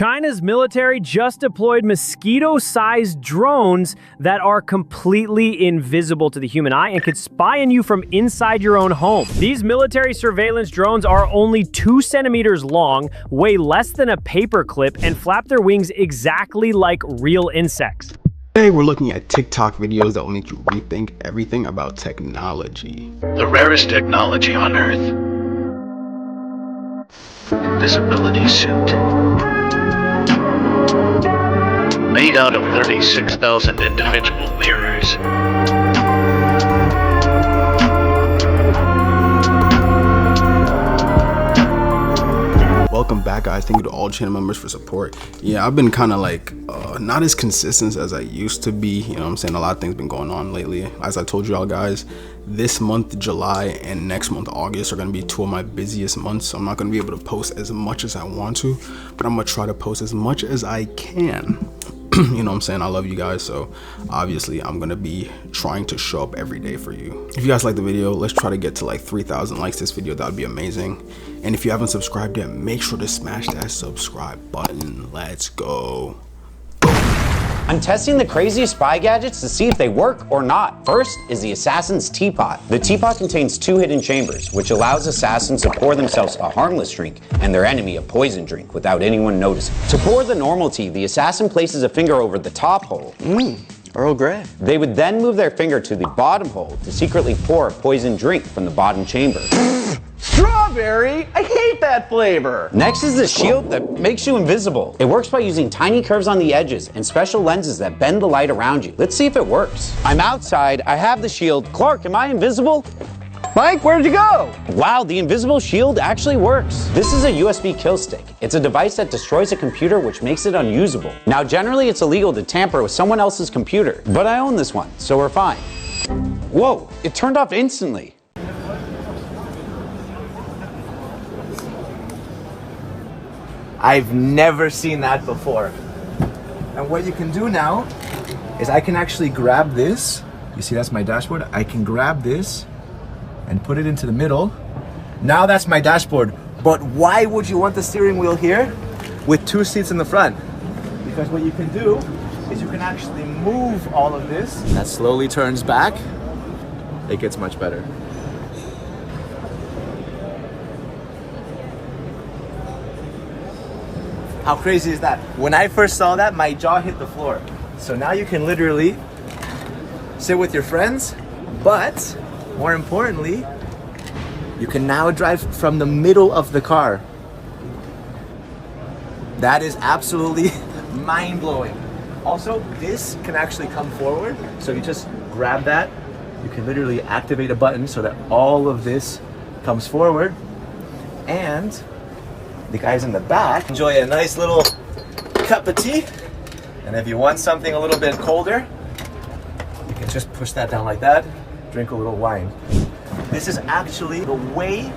China's military just deployed mosquito-sized drones that are completely invisible to the human eye and could spy on you from inside your own home. These military surveillance drones are only 2 centimeters long, weigh less than a paperclip, and flap their wings exactly like real insects. Today we're looking at TikTok videos that will make you rethink everything about technology. The rarest technology on Earth. Invisibility suit. Made out of 36,000 individual mirrors. Welcome back, guys. Thank you to all channel members for support. Yeah, I've been kind of like not as consistent as I used to be. You know what I'm saying? A lot of things been going on lately. As I told you all guys, this month July and next month August are going to be 2 of my busiest months. So I'm not going to be able to post as much as I want to, but I'm going to try to post as much as I can. You know what I'm saying? I love you guys, so obviously I'm gonna be trying to show up every day for you. If you guys like the video, let's try to get to like 3,000 likes this video. That would be amazing. And if you haven't subscribed yet, make sure to smash that subscribe button. Let's go. I'm testing the craziest spy gadgets to see if they work or not. First is the assassin's teapot. The teapot contains 2 hidden chambers, which allows assassins to pour themselves a harmless drink and their enemy a poison drink without anyone noticing. To pour the normal tea, the assassin places a finger over the top hole. Earl Grey. They would then move their finger to the bottom hole to secretly pour a poison drink from the bottom chamber. Strawberry? I hate that flavor. Next is the shield that makes you invisible. It works by using tiny curves on the edges and special lenses that bend the light around you. Let's see if it works. I'm outside, I have the shield. Clark, am I invisible? Mike, where'd you go? Wow, the invisible shield actually works. This is a USB killstick. It's a device that destroys a computer, which makes it unusable. Now, generally it's illegal to tamper with someone else's computer, but I own this one, so we're fine. Whoa, it turned off instantly. I've never seen that before. And what you can do now is I can actually grab this. You see, that's my dashboard. I can grab this and put it into the middle. Now that's my dashboard. But why would you want the steering wheel here with 2 seats in the front? Because what you can do is you can actually move all of this. That slowly turns back. It gets much better. How crazy is that? When I first saw that, my jaw hit the floor. So now you can literally sit with your friends, but more importantly, you can now drive from the middle of the car. That is absolutely mind-blowing. Also, this can actually come forward. So you just grab that, you can literally activate a button so that all of this comes forward, and the guys in the back enjoy a nice little cup of tea. And if you want something a little bit colder, you can just push that down like that, drink a little wine. This is actually the way,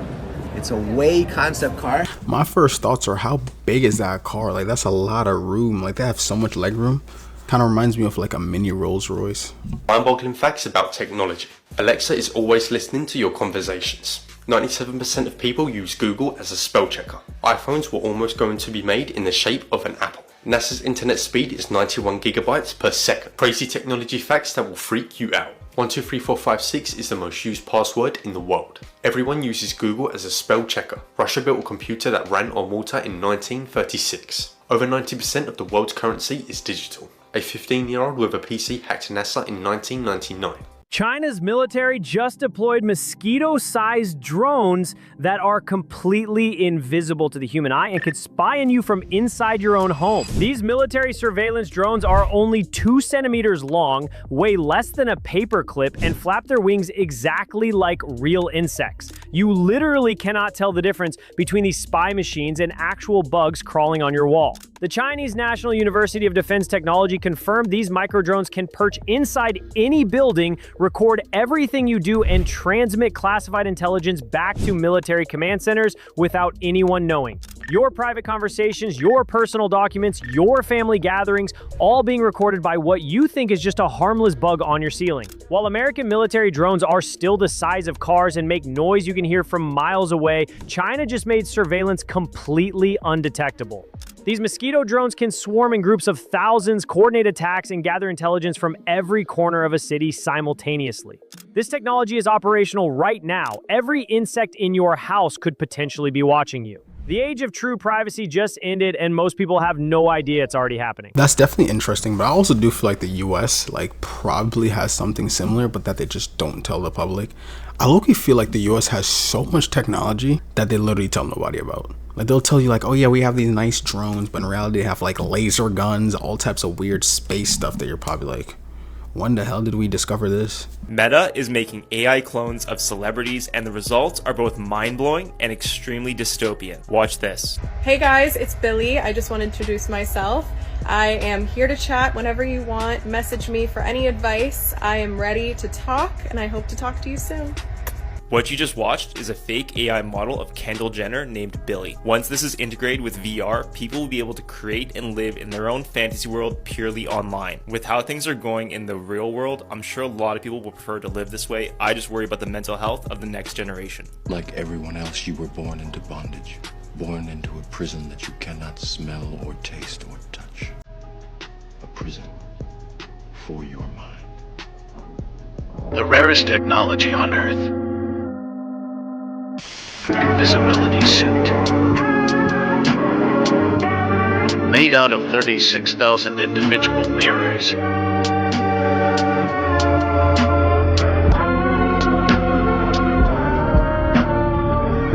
it's a way concept car. My first thoughts are, how big is that car? Like, that's a lot of room. Like, they have so much leg room. Kind of reminds me of like a mini Rolls Royce. Mind-boggling facts about technology. Alexa is always listening to your conversations. 97% of people use Google as a spell checker. iPhones were almost going to be made in the shape of an apple. NASA's internet speed is 91 gigabytes per second. Crazy technology facts that will freak you out. 123456 is the most used password in the world. Everyone uses Google as a spell checker. Russia built a computer that ran on water in 1936. Over 90% of the world's currency is digital. A 15-year-old with a PC hacked NASA in 1999. China's military just deployed mosquito-sized drones that are completely invisible to the human eye and could spy on you from inside your own home. These military surveillance drones are only 2 centimeters long, weigh less than a paperclip, and flap their wings exactly like real insects. You literally cannot tell the difference between these spy machines and actual bugs crawling on your wall. The Chinese National University of Defense Technology confirmed these microdrones can perch inside any building, record everything you do, and transmit classified intelligence back to military command centers without anyone knowing. Your private conversations, your personal documents, your family gatherings, all being recorded by what you think is just a harmless bug on your ceiling. While American military drones are still the size of cars and make noise you can hear from miles away, China just made surveillance completely undetectable. These mosquito drones can swarm in groups of thousands, coordinate attacks, and gather intelligence from every corner of a city simultaneously. This technology is operational right now. Every insect in your house could potentially be watching you. The age of true privacy just ended, and most people have no idea it's already happening. That's definitely interesting, but I also do feel like the US probably has something similar, but that they just don't tell the public. I low-key feel like the US has so much technology that they literally tell nobody about. They'll tell you oh yeah, we have these nice drones, but in reality they have laser guns, all types of weird space stuff that you're probably when the hell did we discover this? Meta is making AI clones of celebrities, and the results are both mind-blowing and extremely dystopian. Watch this. Hey guys, it's Billy. I just want to introduce myself. I am here to chat whenever you want. Message me for any advice. I am ready to talk, and I hope to talk to you soon. What you just watched is a fake AI model of Kendall Jenner named Billy. Once this is integrated with VR, people will be able to create and live in their own fantasy world purely online. With how things are going in the real world, I'm sure a lot of people will prefer to live this way. I just worry about the mental health of the next generation. Like everyone else, you were born into bondage, born into a prison that you cannot smell or taste or touch. A prison for your mind. The rarest technology on Earth. Invisibility suit. Made out of 36,000 individual mirrors.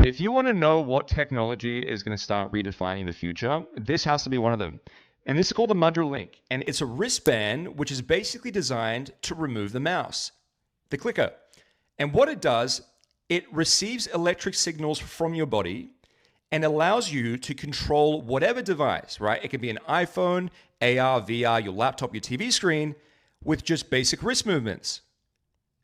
If you want to know what technology is going to start redefining the future, this has to be one of them. And this is called a Mudra Link. And it's a wristband which is basically designed to remove the mouse, the clicker. And what it does, it receives electric signals from your body and allows you to control whatever device, right? It can be an iPhone, AR, VR, your laptop, your TV screen, with just basic wrist movements.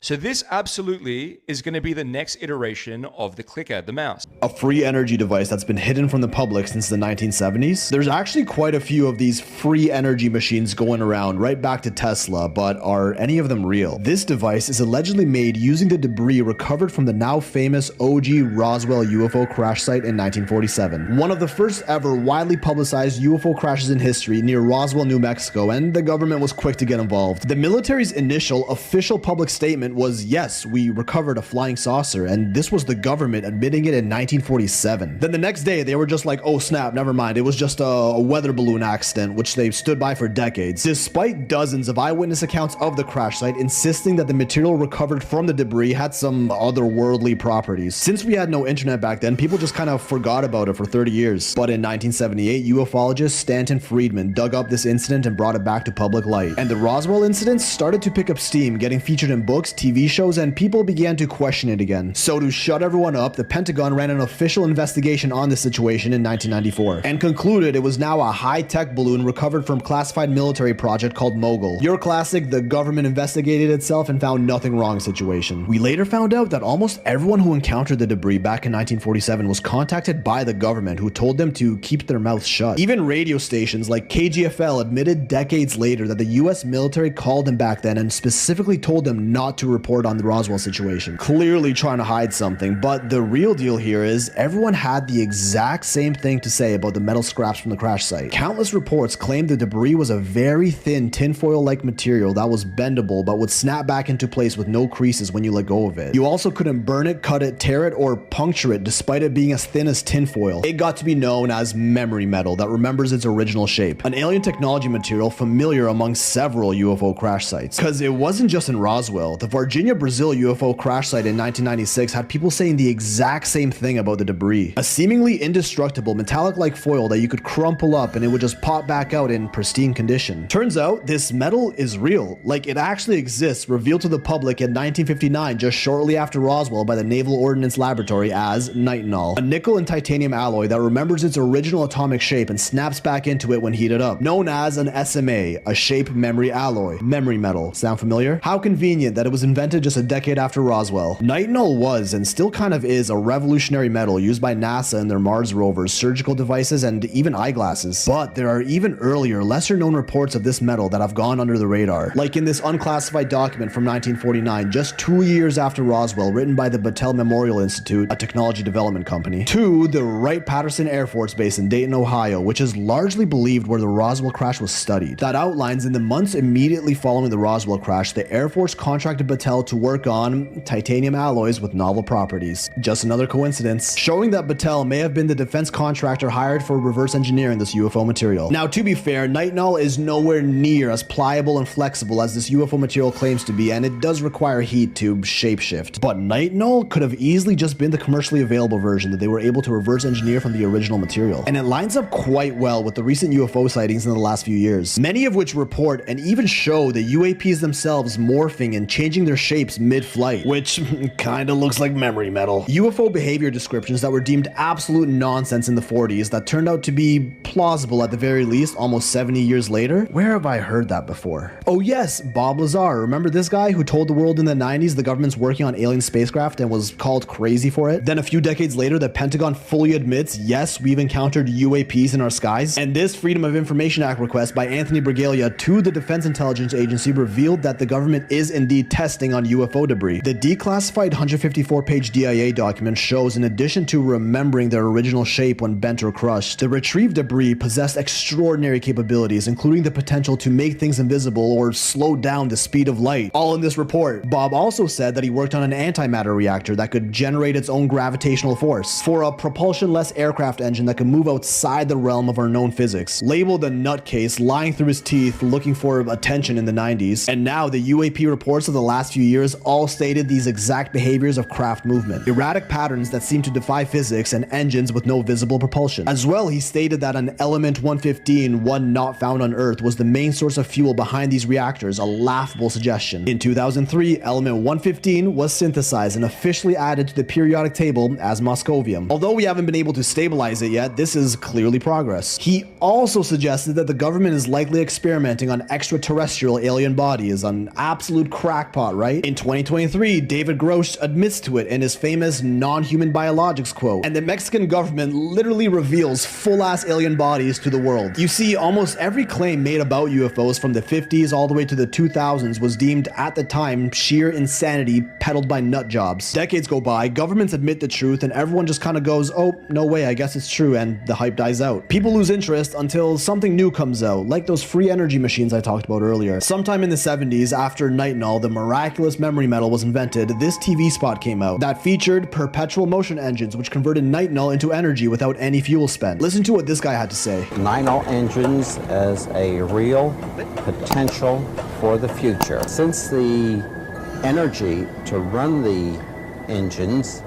So this absolutely is going to be the next iteration of the clicker, the mouse. A free energy device that's been hidden from the public since the 1970s. There's actually quite a few of these free energy machines going around, right back to Tesla, but are any of them real? This device is allegedly made using the debris recovered from the now famous OG Roswell UFO crash site in 1947. One of the first ever widely publicized UFO crashes in history near Roswell, New Mexico, and the government was quick to get involved. The military's initial official public statement was, yes, we recovered a flying saucer, and this was the government admitting it in 1947. Then the next day, they were just like, oh snap, never mind, it was just a weather balloon accident, which they stood by for decades. Despite dozens of eyewitness accounts of the crash site insisting that the material recovered from the debris had some otherworldly properties. Since we had no internet back then, people just kind of forgot about it for 30 years. But in 1978, ufologist Stanton Friedman dug up this incident and brought it back to public light. And the Roswell incident started to pick up steam, getting featured in books, TV shows, and people began to question it again. So to shut everyone up, the Pentagon ran an official investigation on the situation in 1994 and concluded it was now a high-tech balloon recovered from classified military project called Mogul. Your classic, the government investigated itself and found nothing wrong situation. We later found out that almost everyone who encountered the debris back in 1947 was contacted by the government, who told them to keep their mouths shut. Even radio stations like KGFL admitted decades later that the US military called them back then and specifically told them not to report on the Roswell situation, clearly trying to hide something. But the real deal here is everyone had the exact same thing to say about the metal scraps from the crash site. Countless reports claimed the debris was a very thin tinfoil-like material that was bendable but would snap back into place with no creases when you let go of it. You also couldn't burn it, cut it, tear it, or puncture it despite it being as thin as tinfoil. It got to be known as memory metal that remembers its original shape, an alien technology material familiar among several UFO crash sites. Because it wasn't just in Roswell. The Virginia, Brazil UFO crash site in 1996 had people saying the exact same thing about the debris. A seemingly indestructible metallic-like foil that you could crumple up and it would just pop back out in pristine condition. Turns out this metal is real. Like, it actually exists, revealed to the public in 1959, just shortly after Roswell, by the Naval Ordnance Laboratory as nitinol, a nickel and titanium alloy that remembers its original atomic shape and snaps back into it when heated up, known as an SMA, a shape memory alloy. Memory metal. Sound familiar? How convenient that it was invented just a decade after Roswell. Nitinol was, and still kind of is, a revolutionary metal used by NASA in their Mars rovers, surgical devices, and even eyeglasses. But there are even earlier, lesser known reports of this metal that have gone under the radar. Like in this unclassified document from 1949, just 2 years after Roswell, written by the Battelle Memorial Institute, a technology development company, to the Wright-Patterson Air Force Base in Dayton, Ohio, which is largely believed where the Roswell crash was studied. That outlines in the months immediately following the Roswell crash, the Air Force contracted Battelle to work on titanium alloys with novel properties. Just another coincidence, showing that Battelle may have been the defense contractor hired for reverse engineering this UFO material. Now, to be fair, nitinol is nowhere near as pliable and flexible as this UFO material claims to be, and it does require heat to shapeshift. But nitinol could have easily just been the commercially available version that they were able to reverse engineer from the original material. And it lines up quite well with the recent UFO sightings in the last few years, many of which report and even show the UAPs themselves morphing and changing their shapes mid-flight, which kinda looks like memory metal. UFO behavior descriptions that were deemed absolute nonsense in the 40s that turned out to be plausible at the very least almost 70 years later. Where have I heard that before? Oh yes, Bob Lazar. Remember this guy who told the world in the 90s the government's working on alien spacecraft and was called crazy for it? Then a few decades later, the Pentagon fully admits, yes, we've encountered UAPs in our skies. And this Freedom of Information Act request by Anthony Bragalia to the Defense Intelligence Agency revealed that the government is indeed testing on UFO debris. The declassified 154-page DIA document shows, in addition to remembering their original shape when bent or crushed, the retrieved debris possessed extraordinary capabilities, including the potential to make things invisible or slow down the speed of light. All in this report. Bob also said that he worked on an antimatter reactor that could generate its own gravitational force for a propulsion-less aircraft engine that could move outside the realm of our known physics. Labeled a nutcase lying through his teeth looking for attention in the 90s, and now the UAP reports of the last few years all stated these exact behaviors of craft movement. Erratic patterns that seem to defy physics and engines with no visible propulsion. As well, he stated that an element 115, one not found on Earth, was the main source of fuel behind these reactors, a laughable suggestion. In 2003, element 115 was synthesized and officially added to the periodic table as moscovium. Although we haven't been able to stabilize it yet, this is clearly progress. He also suggested that the government is likely experimenting on extraterrestrial alien bodies, an absolute crackpot, right? In 2023, David Grosh admits to it in his famous non-human biologics quote, and the Mexican government literally reveals full-ass alien bodies to the world. You see, almost every claim made about UFOs from the 50s all the way to the 2000s was deemed at the time sheer insanity peddled by nut jobs. Decades go by, governments admit the truth, and everyone just kind of goes, oh, no way, I guess it's true, and the hype dies out. People lose interest until something new comes out, like those free energy machines I talked about earlier. Sometime in the 70s, after nitinol, the miraculous memory metal, was invented, this TV spot came out that featured perpetual motion engines which converted nitinol into energy without any fuel spent. Listen to what this guy had to say. Nitinol engines as a real potential for the future. Since the energy to run the engines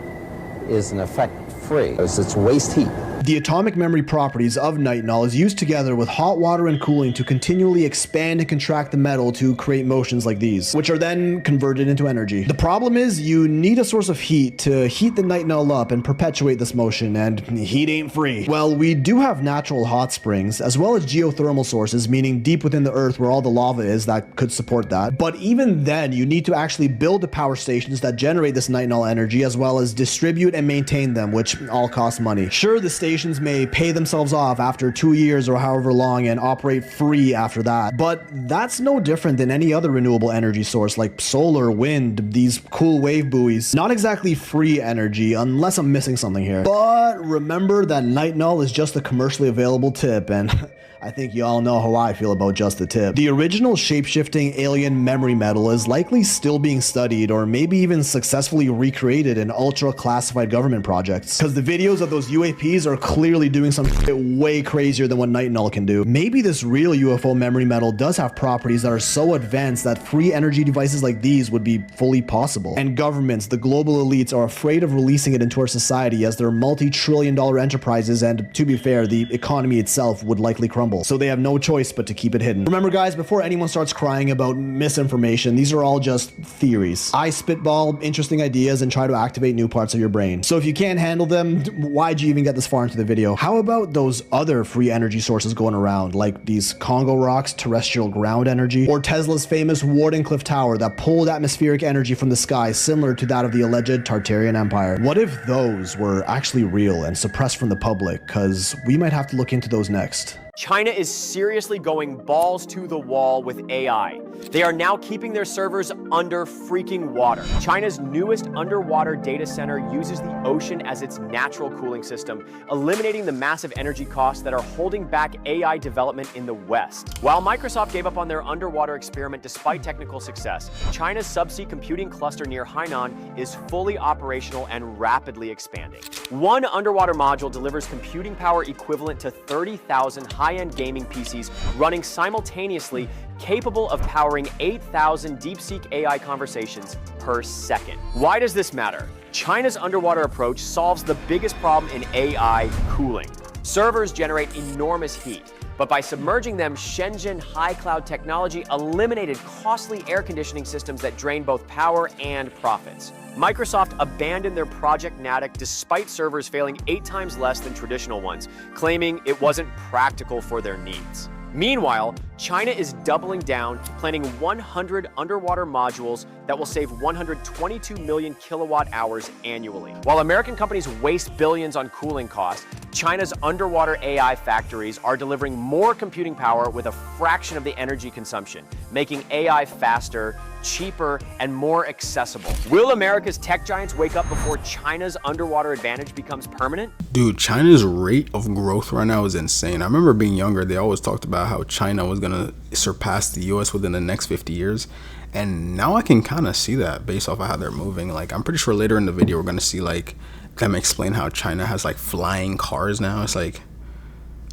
is in effect free, it's waste heat. The atomic memory properties of nitinol is used together with hot water and cooling to continually expand and contract the metal to create motions like these, which are then converted into energy. The problem is you need a source of heat to heat the nitinol up and perpetuate this motion, and heat ain't free. Well, we do have natural hot springs, as well as geothermal sources, meaning deep within the earth where all the lava is, that could support that. But even then, you need to actually build the power stations that generate this nitinol energy, as well as distribute and maintain them, which all cost money. Sure, the stations may pay themselves off after 2 years or however long and operate free after that, but that's no different than any other renewable energy source like solar, wind, these cool wave buoys. Not exactly free energy unless I'm missing something here. But remember that nitinol is just a commercially available tip, and I think you all know how I feel about just the tip. The original shape-shifting alien memory metal is likely still being studied or maybe even successfully recreated in ultra-classified government projects, because the videos of those UAPs are clearly doing some shit way crazier than what nitinol can do. Maybe this real UFO memory metal does have properties that are so advanced that free energy devices like these would be fully possible. And governments, the global elites, are afraid of releasing it into our society as they're multi-trillion-dollar enterprises, and to be fair, the economy itself would likely crumble. crumble, so they have no choice but to keep it hidden. Remember guys, before anyone starts crying about misinformation, these are all just theories. I spitball interesting ideas and try to activate new parts of your brain. So if you can't handle them, why'd you even get this far into the video? How about those other free energy sources going around, like these Congo rocks, terrestrial ground energy, or Tesla's famous Wardenclyffe Tower that pulled atmospheric energy from the sky similar to that of the alleged Tartarian Empire? What if those were actually real and suppressed from the public? Because we might have to look into those next. China is seriously going balls to the wall with AI. They are now keeping their servers under freaking water. China's newest underwater data center uses the ocean as its natural cooling system, eliminating the massive energy costs that are holding back AI development in the West. While Microsoft gave up on their underwater experiment despite technical success, China's subsea computing cluster near Hainan is fully operational and rapidly expanding. One underwater module delivers computing power equivalent to 30,000 high-end gaming PCs running simultaneously, capable of powering 8,000 DeepSeek AI conversations per second. Why does this matter? China's underwater approach solves the biggest problem in AI cooling. Servers generate enormous heat, but by submerging them, Shenzhen high cloud technology eliminated costly air conditioning systems that drain both power and profits. Microsoft abandoned their Project Natick despite servers failing 8 times less than traditional ones, claiming it wasn't practical for their needs. Meanwhile, China is doubling down, planning 100 underwater modules that will save 122 million kilowatt hours annually. While American companies waste billions on cooling costs, China's underwater AI factories are delivering more computing power with a fraction of the energy consumption, making AI faster, cheaper, and more accessible. Will America's tech giants wake up before China's underwater advantage becomes permanent? Dude, China's rate of growth right now is insane. I remember being younger, they always talked about how China was gonna surpass the US within the next 50 years. And now I can kind of see that based off of how they're moving. Like, I'm pretty sure later in the video, we're gonna see like them explain how China has like flying cars now. It's like,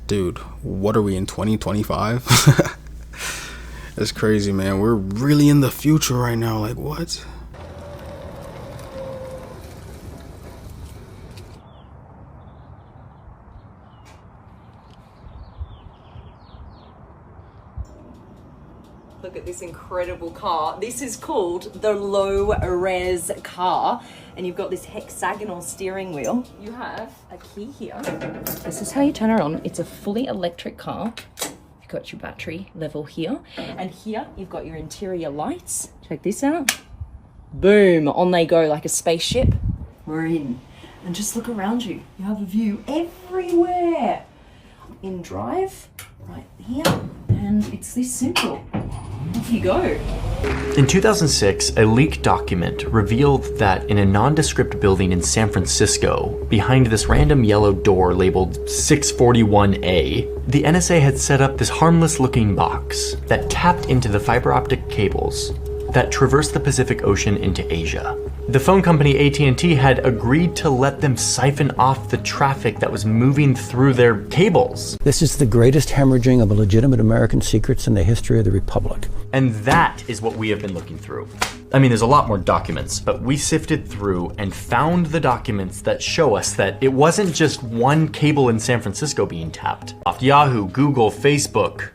dude, what are we in 2025? It's crazy, man. We're really in the future right now. Like, what? Look at this incredible car. This is called the low res car, and you've got this hexagonal steering wheel. You have a key here. This is how you turn it on. It's a fully electric car. You've got your battery level here, and here you've got your interior lights. Check this out. Boom, on they go like a spaceship. We're in. And just look around you. You have a view everywhere. In drive, right here, and it's this simple. Off you go. In 2006, a leaked document revealed that in a nondescript building in San Francisco, behind this random yellow door labeled 641A, the NSA had set up this harmless-looking box that tapped into the fiber optic cables that traversed the Pacific Ocean into Asia. The phone company AT&T had agreed to let them siphon off the traffic that was moving through their cables. This is the greatest hemorrhaging of legitimate American secrets in the history of the Republic. And that is what we have been looking through. I mean, there's a lot more documents, but we sifted through and found the documents that show us that it wasn't just one cable in San Francisco being tapped. Off Yahoo, Google, Facebook.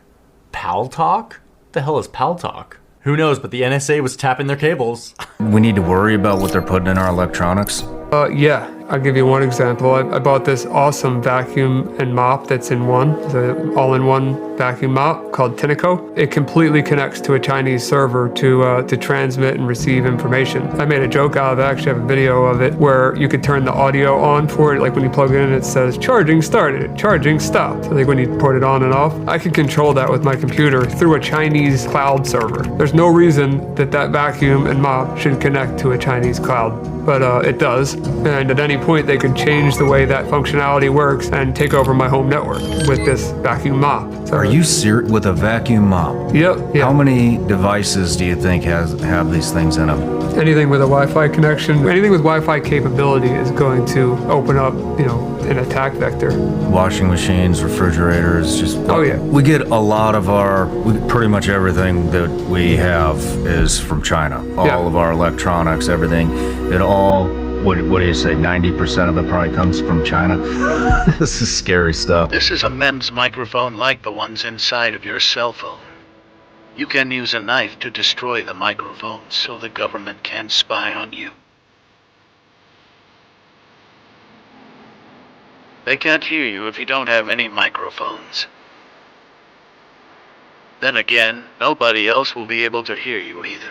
Paltalk? The hell is Paltalk? Who knows, but the NSA was tapping their cables. We need to worry about what they're putting in our electronics. Yeah, I'll give you one example. I bought this awesome vacuum and mop that's in one. It's an all-in-one vacuum mop called Tinico. It completely connects to a Chinese server to transmit and receive information. I made a joke out of it. I actually have a video of it where you could turn the audio on for it. Like when you plug it in, it says charging started, charging stopped. So like when you put it on and off, I could control that with my computer through a Chinese cloud server. There's no reason that vacuum and mop should connect to a Chinese cloud, but it does. And at any point, they could change the way that functionality works and take over my home network with this vacuum mop. So, are you serious with a vacuum mop? Yep. How many devices do you think have these things in them? Anything with a Wi-Fi connection, anything with Wi-Fi capability is going to open up, an attack vector. Washing machines, refrigerators, just... Oh, yeah. We get a lot of pretty much everything that we have is from China. All of our electronics, everything, it all What do you say, 90% of it probably comes from China? This is scary stuff. This is a MEMS microphone like the ones inside of your cell phone. You can use a knife to destroy the microphone so the government can spy on you. They can't hear you if you don't have any microphones. Then again, nobody else will be able to hear you either.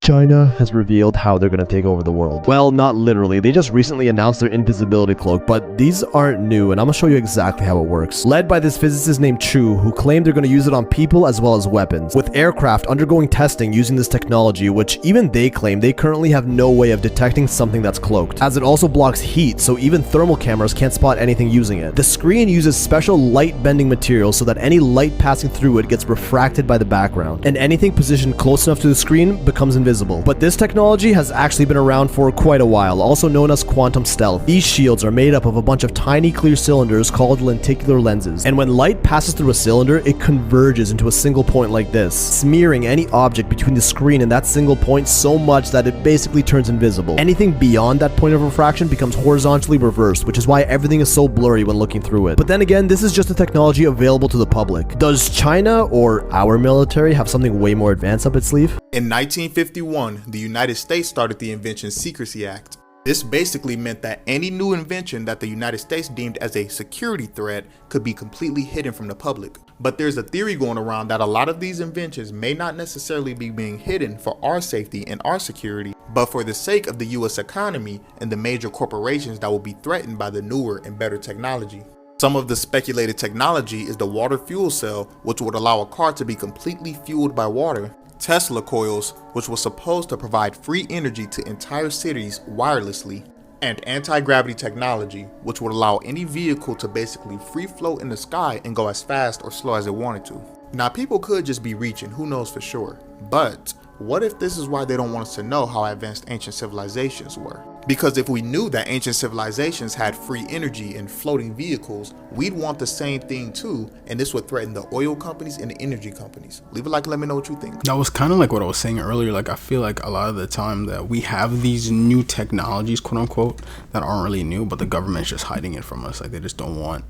China has revealed how they're going to take over the world. Well, not literally. They just recently announced their invisibility cloak, but these aren't new, and I'm going to show you exactly how it works. Led by this physicist named Chu, who claimed they're going to use it on people as well as weapons, with aircraft undergoing testing using this technology, which even they claim they currently have no way of detecting something that's cloaked, as it also blocks heat, so even thermal cameras can't spot anything using it. The screen uses special light-bending material so that any light passing through it gets refracted by the background, and anything positioned close enough to the screen becomes invisible. But this technology has actually been around for quite a while, also known as quantum stealth. These shields are made up of a bunch of tiny clear cylinders called lenticular lenses, and when light passes through a cylinder, it converges into a single point like this, smearing any object between the screen and that single point so much that it basically turns invisible. Anything beyond that point of refraction becomes horizontally reversed, which is why everything is so blurry when looking through it. But then again, this is just a technology available to the public. Does China or our military have something way more advanced up its sleeve? In 1951, the United States started the Invention Secrecy Act. This basically meant that any new invention that the United States deemed as a security threat could be completely hidden from the public. But there's a theory going around that a lot of these inventions may not necessarily be being hidden for our safety and our security, but for the sake of the US economy and the major corporations that will be threatened by the newer and better technology. Some of the speculated technology is the water fuel cell, which would allow a car to be completely fueled by water. Tesla coils, which was supposed to provide free energy to entire cities wirelessly, and anti-gravity technology, which would allow any vehicle to basically free float in the sky and go as fast or slow as it wanted to. Now, people could just be reaching, who knows for sure, but what if this is why they don't want us to know how advanced ancient civilizations were? Because if we knew that ancient civilizations had free energy and floating vehicles, we'd want the same thing too, and this would threaten the oil companies and the energy companies. Leave a like, let me know what you think. That was kind of like what I was saying earlier. Like, I feel like a lot of the time that we have these new technologies, quote unquote, that aren't really new, but the government's just hiding it from us. Like, they just don't want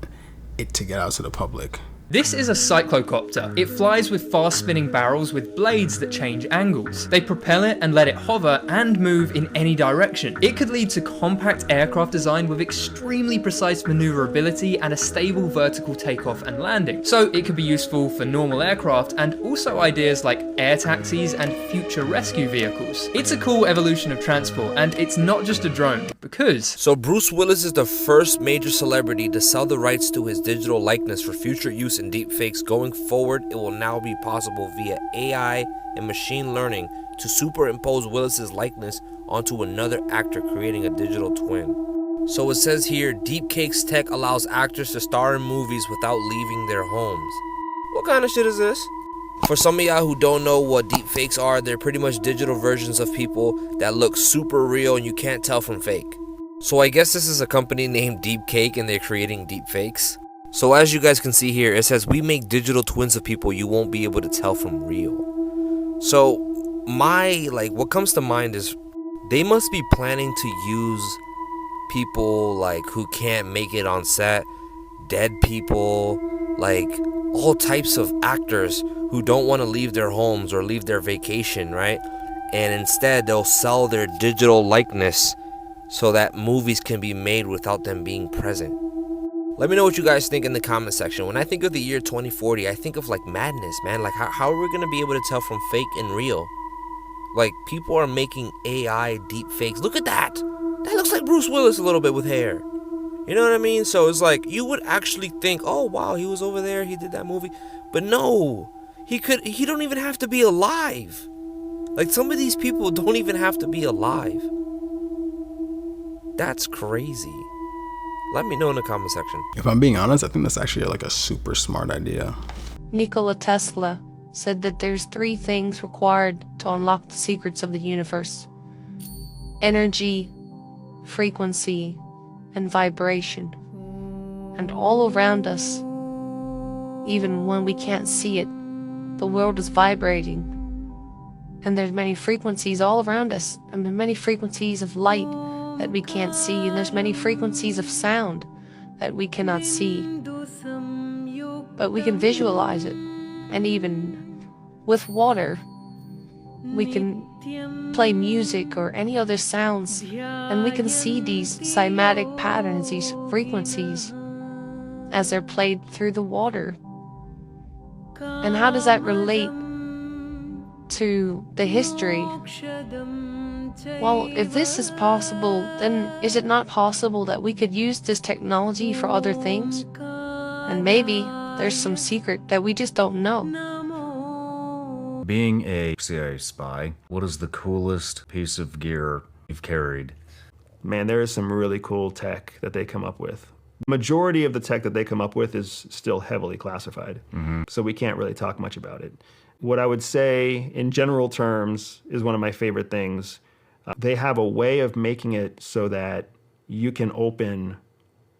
it to get out to the public. This is a cyclocopter. It flies with fast-spinning barrels with blades that change angles. They propel it and let it hover and move in any direction. It could lead to compact aircraft design with extremely precise maneuverability and a stable vertical takeoff and landing. So it could be useful for normal aircraft and also ideas like air taxis and future rescue vehicles. It's a cool evolution of transport, and it's not just a drone, because... So Bruce Willis is the first major celebrity to sell the rights to his digital likeness for future use in deepfakes. Going forward, it will now be possible via AI and machine learning to superimpose Willis's likeness onto another actor, creating a digital twin. So it says here, deepfakes tech allows actors to star in movies without leaving their homes. What kind of shit is this? For some of y'all who don't know what deepfakes are, they're pretty much digital versions of people that look super real and you can't tell from fake. So I guess this is a company named Deepcake and they're creating deepfakes. So as you guys can see here, it says we make digital twins of people you won't be able to tell from real. So what comes to mind is they must be planning to use people like who can't make it on set, dead people, like all types of actors who don't want to leave their homes or leave their vacation, right? And instead they'll sell their digital likeness so that movies can be made without them being present. Let me know what you guys think in the comment section. When I think of the year 2040, I think of like madness, man. Like how are we going to be able to tell from fake and real? Like people are making AI deep fakes. Look at that. That looks like Bruce Willis a little bit with hair. You know what I mean? So it's like you would actually think, oh wow, he was over there, he did that movie. But no, he don't even have to be alive. Like some of these people don't even have to be alive. That's crazy. Let me know in the comment section. If I'm being honest, I think that's actually like a super smart idea. Nikola Tesla said that there's 3 things required to unlock the secrets of the universe: energy, frequency, and vibration. And all around us, even when we can't see it, the world is vibrating. And there's many frequencies all around us. And there's many frequencies of light that we can't see. And there's many frequencies of sound that we cannot see. But we can visualize it. And even with water, we can play music or any other sounds. And we can see these cymatic patterns, these frequencies, as they're played through the water. And how does that relate to the history? Well, if this is possible, then is it not possible that we could use this technology for other things? And maybe there's some secret that we just don't know. Being a CIA spy, what is the coolest piece of gear you've carried? Man, there is some really cool tech that they come up with. Majority of the tech that they come up with is still heavily classified, so we can't really talk much about it. What I would say in general terms is one of my favorite things. They have a way of making it so that you can open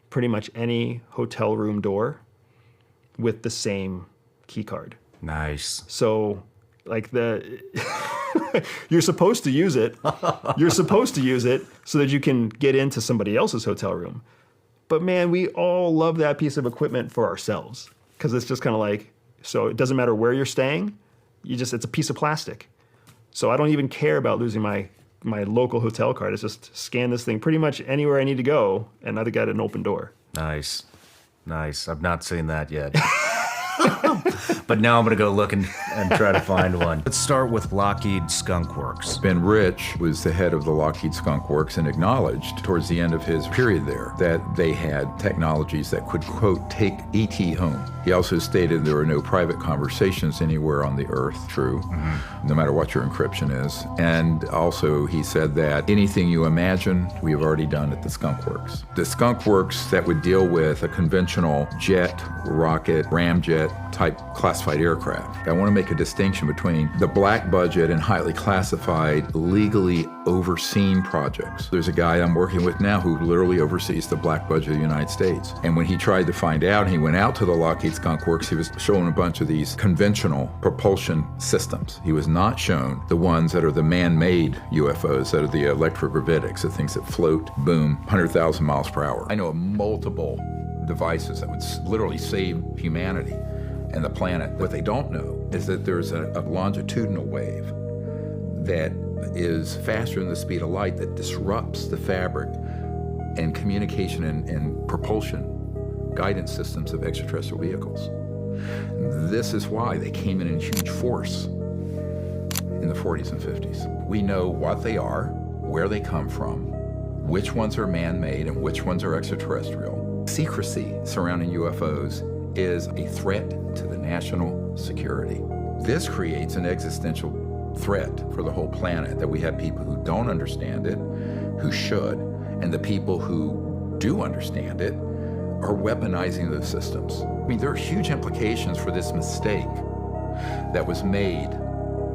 pretty much any hotel room door with the same key card. Nice. So like you're supposed to use it. You're supposed to use it so that you can get into somebody else's hotel room. But man, we all love that piece of equipment for ourselves because it's just kind of like, so it doesn't matter where you're staying, it's a piece of plastic. So I don't even care about losing my local hotel card. It's just scan this thing pretty much anywhere I need to go and I've got an open door. Nice. Nice. I've not seen that yet. But now I'm going to go look and try to find one. Let's start with Lockheed Skunk Works. Ben Rich was the head of the Lockheed Skunk Works and acknowledged towards the end of his period there that they had technologies that could, quote, take ET home. He also stated there are no private conversations anywhere on the earth, true, no matter what your encryption is. And also he said that anything you imagine, we have already done at the Skunk Works. The Skunk Works that would deal with a conventional jet, rocket, ramjet type classified aircraft. I want to make a distinction between the black budget and highly classified, legally overseen projects. There's a guy I'm working with now who literally oversees the black budget of the United States. And when he tried to find out, he went out to the Lockheed Skunk Works, he was shown a bunch of these conventional propulsion systems. He was not shown the ones that are the man-made UFOs, that are the electrogravitics, the things that float, boom, 100,000 miles per hour. I know of multiple devices that would literally save humanity and the planet. What they don't know is that there's a longitudinal wave that is faster than the speed of light that disrupts the fabric and communication and propulsion guidance systems of extraterrestrial vehicles. This is why they came in huge force in the 40s and 50s. We know what they are, where they come from, which ones are man-made and which ones are extraterrestrial. Secrecy surrounding UFOs is a threat to the national security. This creates an existential threat for the whole planet, that we have people who don't understand it, who should, and the people who do understand it are weaponizing those systems. I mean, there are huge implications for this mistake that was made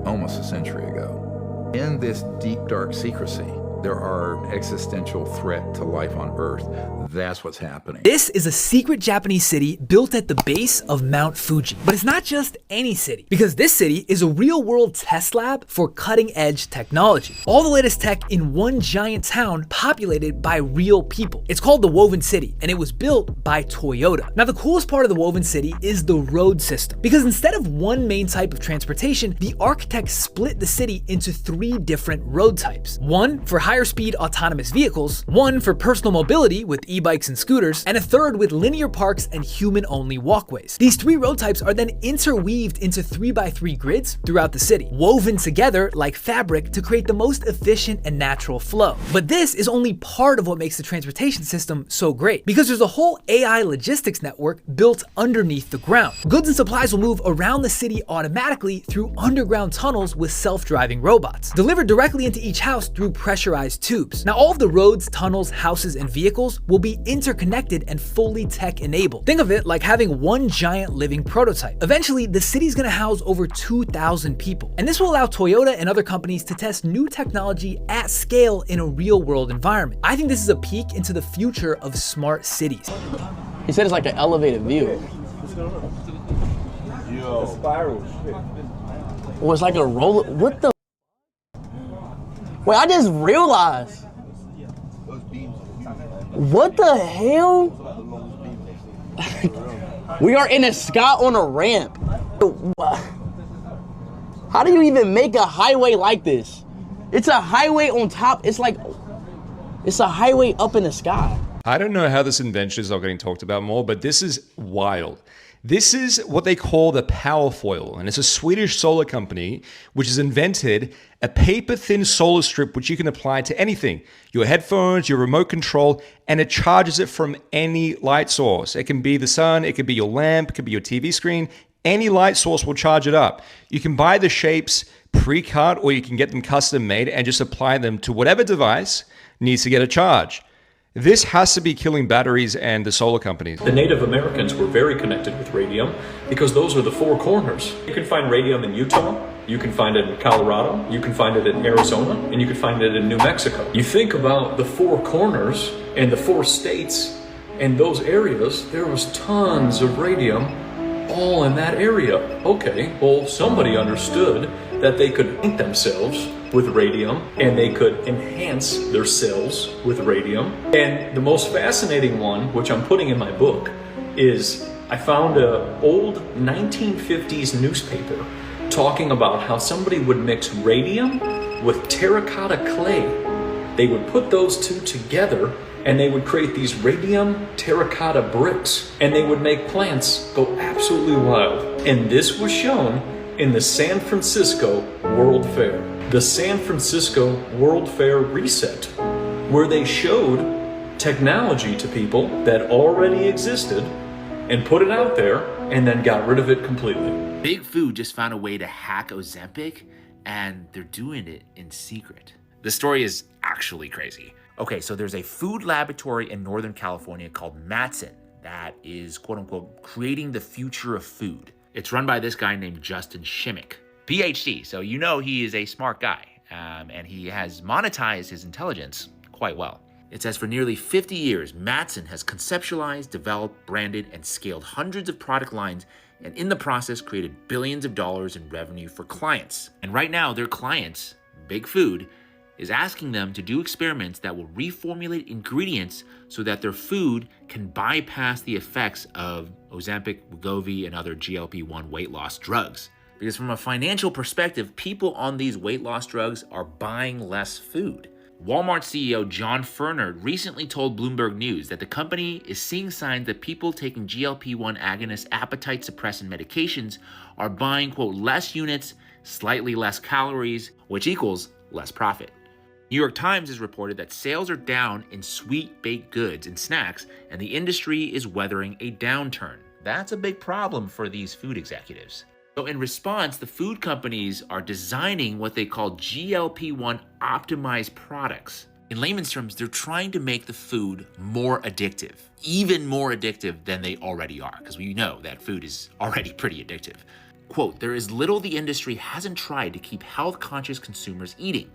almost a century ago. In this deep, dark secrecy, there are an existential threat to life on Earth. That's what's happening. This is a secret Japanese city built at the base of Mount Fuji. But it's not just any city, because this city is a real-world test lab for cutting-edge technology. All the latest tech in one giant town populated by real people. It's called the Woven City, and it was built by Toyota. Now, the coolest part of the Woven City is the road system, because instead of one main type of transportation, the architects split the city into 3 different road types. One for higher-speed autonomous vehicles, one for personal mobility with e-bikes and scooters, and a third with linear parks and human-only walkways. These 3 road types are then interweaved into 3x3 grids throughout the city, woven together like fabric to create the most efficient and natural flow. But this is only part of what makes the transportation system so great, because there's a whole AI logistics network built underneath the ground. Goods and supplies will move around the city automatically through underground tunnels with self-driving robots, delivered directly into each house through pressurized tubes. Now, all of the roads, tunnels, houses, and vehicles will be interconnected and fully tech-enabled. Think of it like having one giant living prototype. Eventually, the city's gonna house over 2,000 people. And this will allow Toyota and other companies to test new technology at scale in a real-world environment. I think this is a peek into the future of smart cities. He said it's like an elevated view. Yo. Well, it's like a roller. What the? Wait, I just realized. What the hell? We are in the sky on a ramp. How do you even make a highway like this? It's a highway on top. It's a highway up in the sky. I don't know how this invention is not getting talked about more, but this is wild. This is what they call the Powerfoil, and it's a Swedish solar company which has invented a paper-thin solar strip which you can apply to anything, your headphones, your remote control, and it charges it from any light source. It can be the sun, it could be your lamp, it could be your TV screen. Any light source will charge it up. You can buy the shapes pre-cut or you can get them custom made and just apply them to whatever device needs to get a charge. This has to be killing batteries and the solar companies. The Native Americans were very connected with radium because those are the four corners. You can find radium in Utah, you can find it in Colorado, you can find it in Arizona, and you can find it in New Mexico. You think about the four corners and the four states and those areas, there was tons of radium all in that area. Okay, well, somebody understood that they could paint themselves with radium and they could enhance their cells with radium. And the most fascinating one, which I'm putting in my book, is I found an old 1950s newspaper talking about how somebody would mix radium with terracotta clay. They would put those two together and they would create these radium terracotta bricks and they would make plants go absolutely wild. And this was shown in the San Francisco World Fair. The San Francisco World Fair reset, where they showed technology to people that already existed and put it out there and then got rid of it completely. Big Food just found a way to hack Ozempic and they're doing it in secret. The story is actually crazy. Okay, so there's a food laboratory in Northern California called Matson that is, quote unquote, creating the future of food. It's run by this guy named Justin Shimmick, PhD, so you know he is a smart guy, and he has monetized his intelligence quite well. It says for nearly 50 years, Matson has conceptualized, developed, branded, and scaled hundreds of product lines, and in the process created billions of dollars in revenue for clients. And right now, their clients, Big Food, is asking them to do experiments that will reformulate ingredients so that their food can bypass the effects of Ozempic, Wegovy, and other GLP-1 weight loss drugs. Because from a financial perspective, people on these weight loss drugs are buying less food. Walmart CEO John Furner recently told Bloomberg News that the company is seeing signs that people taking GLP-1 agonist appetite suppressant medications are buying, quote, less units, slightly less calories, which equals less profit. New York Times has reported that sales are down in sweet baked goods and snacks, and the industry is weathering a downturn. That's a big problem for these food executives. So in response, the food companies are designing what they call GLP-1 optimized products. In layman's terms, they're trying to make the food more addictive, even more addictive than they already are, because we know that food is already pretty addictive. Quote, there is little the industry hasn't tried to keep health-conscious consumers eating.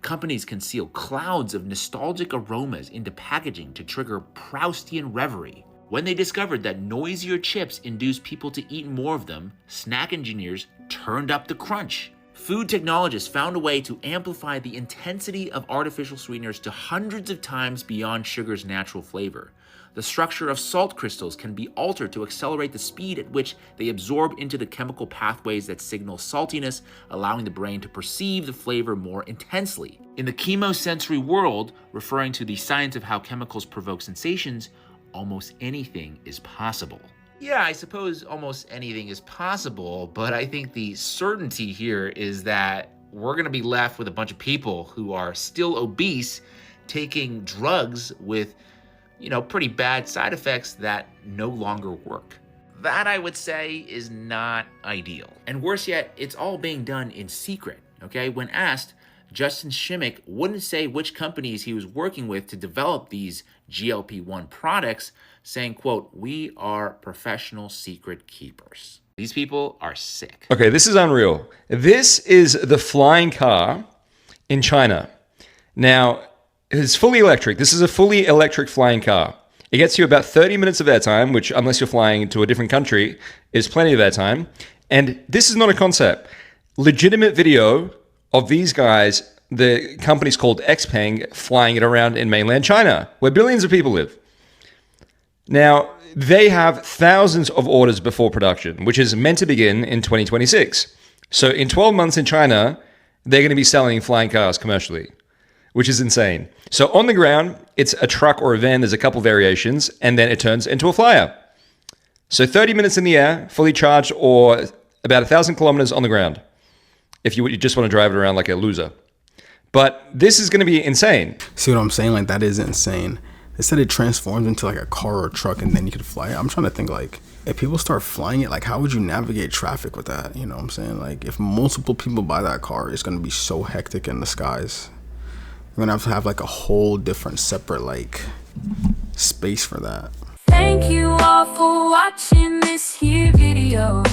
Companies conceal clouds of nostalgic aromas into packaging to trigger Proustian reverie. When they discovered that noisier chips induced people to eat more of them, snack engineers turned up the crunch. Food technologists found a way to amplify the intensity of artificial sweeteners to hundreds of times beyond sugar's natural flavor. The structure of salt crystals can be altered to accelerate the speed at which they absorb into the chemical pathways that signal saltiness, allowing the brain to perceive the flavor more intensely. In the chemosensory world, referring to the science of how chemicals provoke sensations, almost anything is possible. Yeah, I suppose almost anything is possible, but I think the certainty here is that we're gonna be left with a bunch of people who are still obese, taking drugs with, pretty bad side effects that no longer work. That, I would say, is not ideal. And worse yet, it's all being done in secret, okay? When asked, Justin Shimmick wouldn't say which companies he was working with to develop these GLP-1 products, saying, quote, we are professional secret keepers. These people are sick. Okay, this is unreal. This is the flying car in China. Now, it's fully electric. This is a fully electric flying car. It gets you about 30 minutes of airtime, which, unless you're flying to a different country, is plenty of airtime. And this is not a concept. Legitimate video of these guys the company's called Xpeng flying it around in mainland China, where billions of people live. Now, they have thousands of orders before production, which is meant to begin in 2026. So in 12 months in China, they're going to be selling flying cars commercially, which is insane. So on the ground, it's a truck or a van. There's a couple variations, and then it turns into a flyer. So 30 minutes in the air, fully charged, or about 1,000 kilometers on the ground, if you just want to drive it around like a loser. But this is going to be insane. See what I'm saying? Like, that is insane. They said it transforms into like a car or a truck, and then you could fly it. I'm trying to think, like, if people start flying it, like, how would you navigate traffic with that? You know what I'm saying? Like, if multiple people buy that car, it's going to be so hectic in the skies. You're going to have like a whole different separate like space for that. Thank you all for watching this here video.